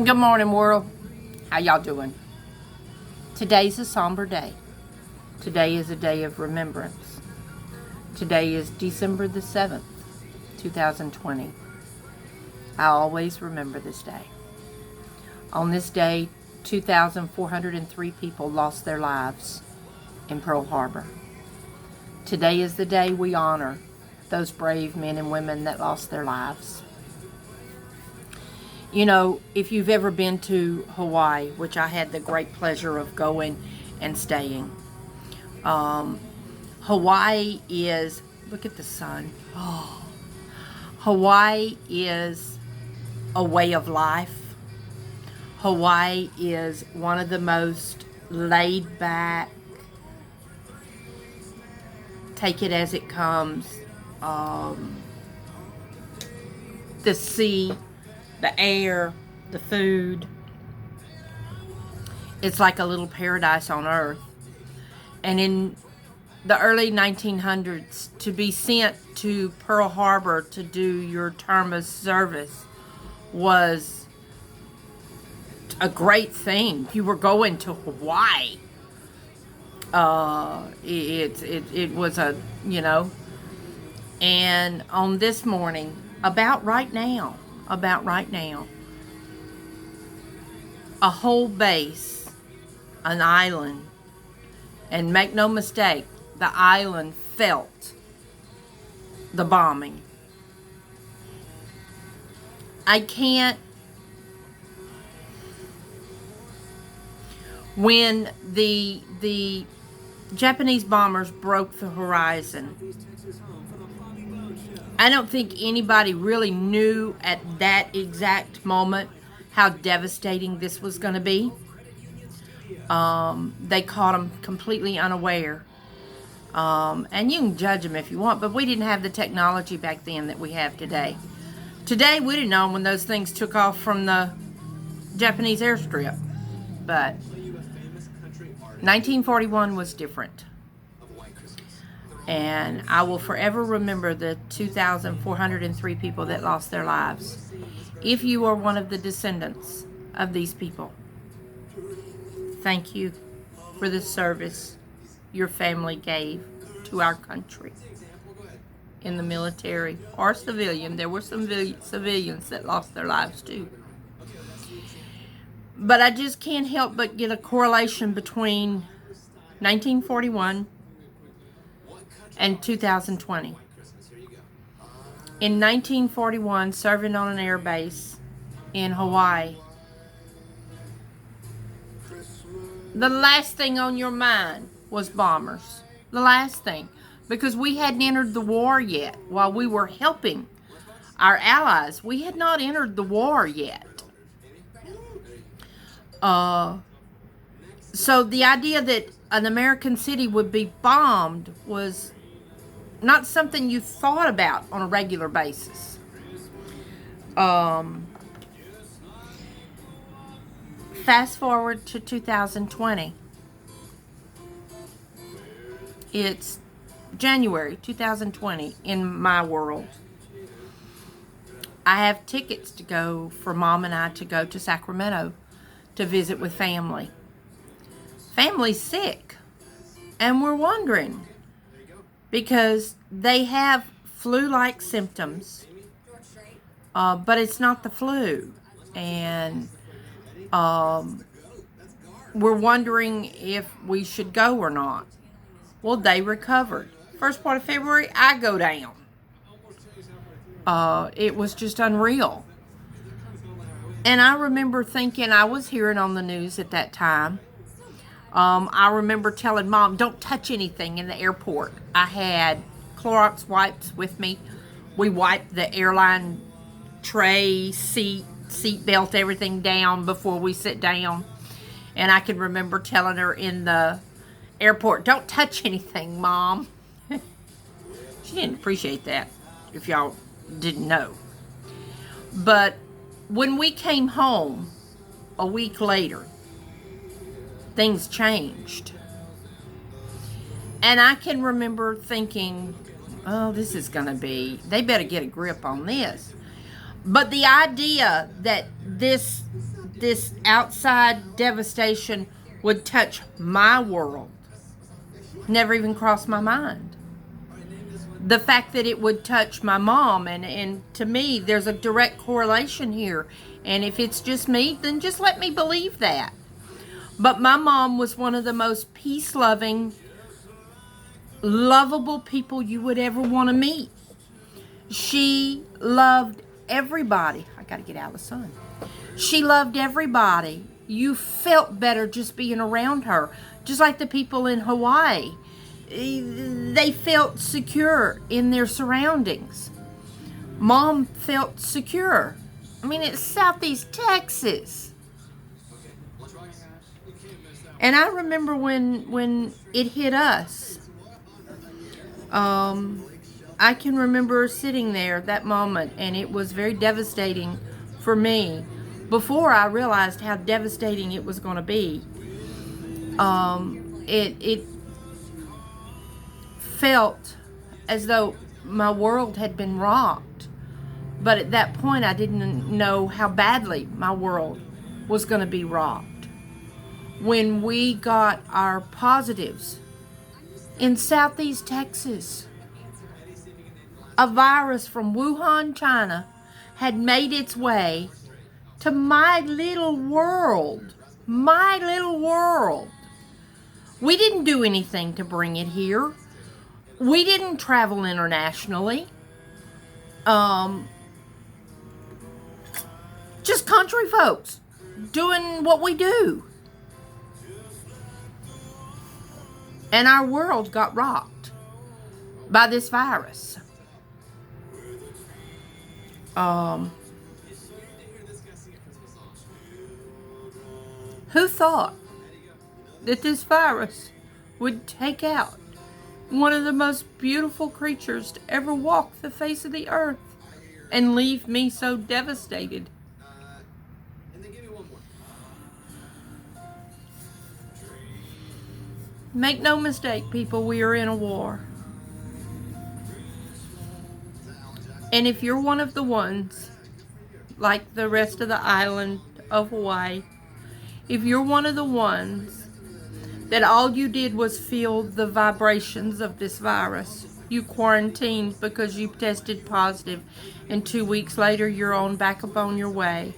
Good morning, world. How y'all doing? Today's a somber day. Today is a day of remembrance. Today is December the 7th, 2020. I always remember this day. On this day, 2,403 people lost their lives in Pearl Harbor. Today is the day we honor those brave men and women that lost their lives. You know, if you've ever been to Hawaii, which I had the great pleasure of going and staying, Hawaii is, look at the sun. Oh, Hawaii is a way of life. Hawaii is one of the most laid back, take it as it comes, the sea, the air, the food. It's like a little paradise on earth. And in the early 1900s, to be sent to Pearl Harbor to do your term of service was a great thing. You were going to Hawaii. It was a, and on this morning, about right now, a whole base, an island, and make no mistake, the island felt the bombing. I can't, when the Japanese bombers broke the horizon, I don't think anybody really knew at that exact moment how devastating this was going to be. They caught them completely unaware. And you can judge them if you want, but we didn't have the technology back then that we have today. Today, we'd have known when those things took off from the Japanese airstrip. But 1941 was different. And I will forever remember the 2,403 people that lost their lives. If you are one of the descendants of these people, thank you for the service your family gave to our country in the military or civilian. There were some civilians that lost their lives too. But I just can't help but get a correlation between 1941 and 2020. In 1941, serving on an air base in Hawaii, the last thing on your mind was bombers. The last thing. Because we hadn't entered the war yet. While we were helping our allies, we had not entered the war yet. So the idea that an American city would be bombed was not something you thought about on a regular basis. Fast forward to 2020. It's January 2020 in my world. I have tickets to go for Mom and I to go to Sacramento to visit with family. Family's sick, and we're wondering, because they have flu-like symptoms, but it's not the flu. And we're wondering if we should go or not. Well, they recovered. First part of February, I go down. It was just unreal. And I remember thinking, I was hearing on the news at that time, I remember telling Mom, don't touch anything in the airport. I had Clorox wipes with me. We wiped the airline tray, seat belt, everything down before we sit down. And I can remember telling her in the airport, don't touch anything, Mom. She didn't appreciate that, if y'all didn't know. But when we came home a week later, things changed. And I can remember thinking, oh, this is going to be, they better get a grip on this. But the idea that this this outside devastation would touch my world never even crossed my mind. The fact that it would touch my mom, and to me, there's a direct correlation here. And if it's just me, then just let me believe that. But my mom was one of the most peace-loving, lovable people you would ever want to meet. She loved everybody. I got to get out of the sun. She loved everybody. You felt better just being around her. Just like the people in Hawaii. They felt secure in their surroundings. Mom felt secure. I mean, it's Southeast Texas. And I remember when it hit us. I can remember sitting there that moment, and it was very devastating for me before I realized how devastating it was going to be. It felt as though my world had been rocked. But at that point, I didn't know how badly my world was going to be rocked. When we got our positives in Southeast Texas, a virus from Wuhan, China, had made its way to my little world. My little world. We didn't do anything to bring it here. We didn't travel internationally. Just country folks doing what we do. And our world got rocked by this virus. Who thought that this virus would take out one of the most beautiful creatures to ever walk the face of the earth and leave me so devastated? Make no mistake, people, we are in a war. And if you're one of the ones, like the rest of the island of Hawaii, if you're one of the ones that all you did was feel the vibrations of this virus, you quarantined because you tested positive, and 2 weeks later you're back up on your way,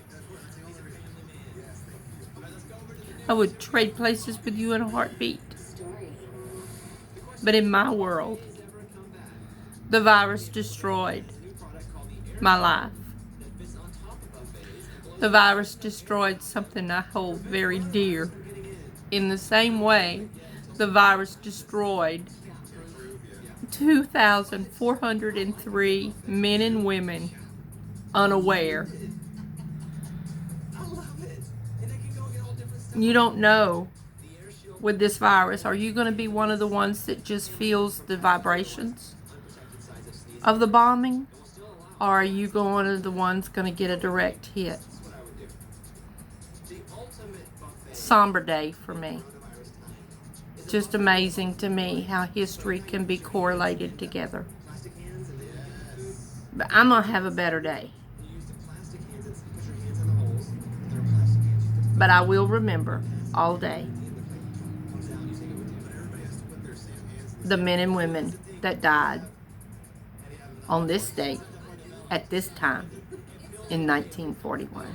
I would trade places with you in a heartbeat. But in my world, the virus destroyed my life. The virus destroyed something I hold very dear. In the same way, the virus destroyed 2,403 men and women unaware. You don't know with this virus, are you going to be one of the ones that just feels the vibrations of the bombing? Or are you one of the ones going to get a direct hit? Somber day for me. Just amazing to me how history can be correlated together. But I'm going to have a better day. But I will remember all day the men and women that died on this date at this time in 1941.